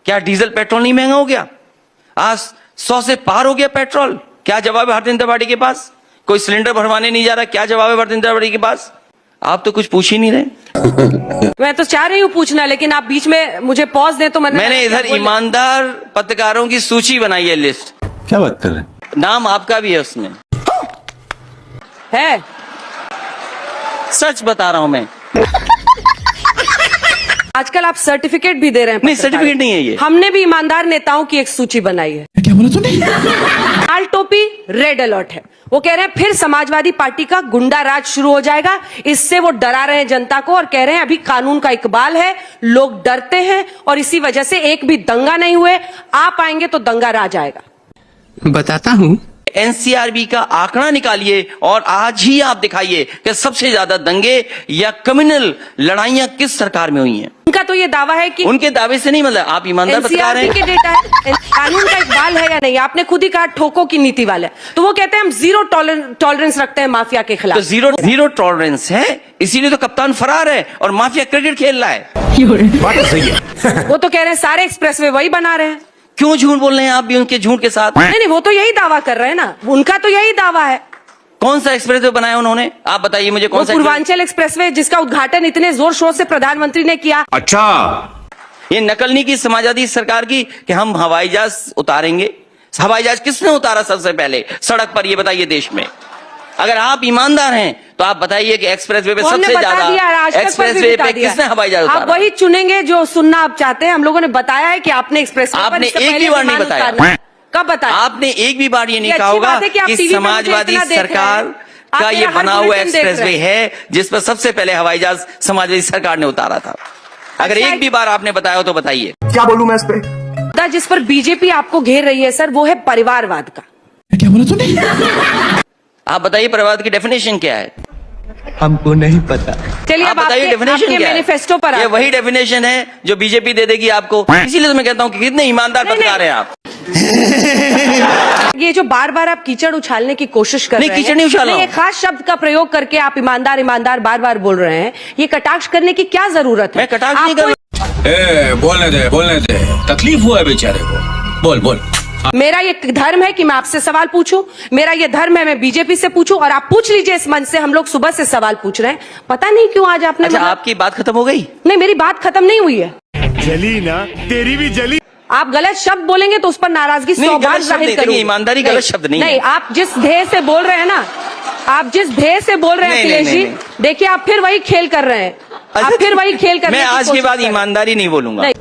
क्या diesel petrol नहीं महंगा हो गया? आज 100 से पार हो गया पेट्रोल। क्या जवाब है भारतीय जनता पार्टी के पास? कोई सिलेंडर भरवाने नहीं जा रहा, क्या जवाब है भारतीय जनता पार्टी के पास? आप तो कुछ पूछ ही नहीं रहे। मैं तो चाह रही हूँ पूछना, लेकिन आप बीच में मुझे पॉज दें तो मैंने इधर ईमानदार पत्रकारों की सूची बनाई है, लिस्ट। क्या बात कर रहे हैं? नाम आपका भी है उसमें। है, सच बता रहा हूं मैं। आजकल आप सर्टिफिकेट भी दे रहे हैं। नहीं, सर्टिफिकेट नहीं है ये। हमने भी ईमानदार नेताओं की एक सूची बनाई है। क्या बोला तूने? लाल टोपी रेड अलर्ट है। वो कह रहे हैं फिर समाजवादी पार्टी का गुंडा राज शुरू हो जाएगा। इससे वो डरा रहे हैं जनता को और कह रहे हैं अभी कानून का इकबाल है, लोग डरते हैं और इसी वजह से एक भी दंगा नहीं हुए। आप आएंगे तो दंगा राज आएगा। बताता हूँ। एनसीआरबी का आंकड़ा निकालिए और आज ही आप दिखाइए कि सबसे ज्यादा दंगे या कम्युनल लड़ाइयां किस सरकार में हुई हैं। उनका तो ये दावा है कि उनके दावे से नहीं, मतलब आप ईमानदार पत्रकार हैं। के डेटा है, कानून का इकबाल है या नहीं? आपने खुद ही कहा ठोको की नीति वाले, तो वो कहते हैं हम जीरो टॉलरेंस रखते हैं माफिया के खिलाफ। तो जीरो टॉलरेंस है, इसीलिए तो कप्तान फरार है और माफिया क्रिकेट खेल रहा है। बात तो सही है। वो तो कह रहे हैं सारे एक्सप्रेसवे वही बना रहे हैं। क्यों झूठ बोल रहे हैं आप भी उनके झूठ के साथ? नहीं, वो तो यही दावा कर रहे हैं ना, उनका तो यही दावा है। कौन सा एक्सप्रेसवे बनाया उन्होंने? आप बताइए मुझे कौन सा? पूर्वांचल एक्सप्रेसवे, जिसका उद्घाटन इतने जोर शोर से प्रधानमंत्री ने किया। अच्छा, ये नकल नहीं की समाजवादी सरकार की कि हम हवाई जहाज उतारेंगे। हवाई जहाज किसने उतारा सबसे पहले सड़क पर, ये बताइए देश में। अगर आप ईमानदार हैं तो आप बताइए कि एक्सप्रेसवे पे सबसे ज्यादा एक्सप्रेसवे पे किसने हवाई जहाज उतारा? आप वही चुनेंगे जो सुनना आप चाहते हैं। हम लोगों ने बताया है कि आपने एक्सप्रेसवे आपने एक भी बार नहीं बताया। कब बताया? आपने एक भी बार ये नहीं कहा होगा कि समाजवादी सरकार का ये बना हुआ एक्सप्रेसवे है जिस पर सबसे पहले हवाई जहाज समाजवादी सरकार ने उतारा था। अगर एक भी बार आपने बताया हो तो बताइए। क्या बोलूं मैं इस पे? जिस पर बीजेपी आपको घेर रही है सर, वो है परिवारवाद का। क्या बोला तूने? आप बताइए परिवारवाद की डेफिनेशन क्या है? हमको नहीं पता। चलिए आप अब बताइए डेफिनेशन क्या है? मैनिफेस्टो पर ये वही डेफिनेशन है जो बीजेपी दे देगी आपको। इसीलिए तो मैं कहता हूँ कि कितने ईमानदार पत्रकार हैं आप। ये जो बार बार आप कीचड़ उछालने की कोशिश कर रहे हैं। नहीं, कीचड़ नहीं उछाल रहा हूं। एक खास शब्द का प्रयोग करके आप ईमानदार ईमानदार बार बार बोल रहे हैं। ये कटाक्ष करने की क्या जरूरत है? मैं कटाक्ष नहीं कर रहा। बोलने दे। तकलीफ हुआ है बेचारे को। बोल। मेरा ये धर्म है कि मैं आपसे सवाल पूछूं, मेरा ये धर्म है मैं बीजेपी से पूछूं, और आप पूछ लीजिए इस मंच से। हम लोग सुबह से सवाल पूछ रहे हैं, पता नहीं क्यों आज आपने। अच्छा, आपकी बात खत्म हो गई? नहीं, मेरी बात खत्म नहीं हुई है। जली ना, तेरी भी जली। आप गलत शब्द बोलेंगे तो उस पर नाराजगी नहीं, 100 बार गलत शब्द जाहिर नहीं, करूंगी। ईमानदारी गलत शब्द नहीं है। नहीं, आप जिस ध्येय से बोल रहे हैं ना, आप जिस ध्येय से बोल रहे हैं अखिलेश जी, देखिए आप फिर वही खेल कर रहे हैं। आप फिर वही खेल कर रहे हैं। मैं आज के बाद ईमानदारी नहीं बोलूंगा।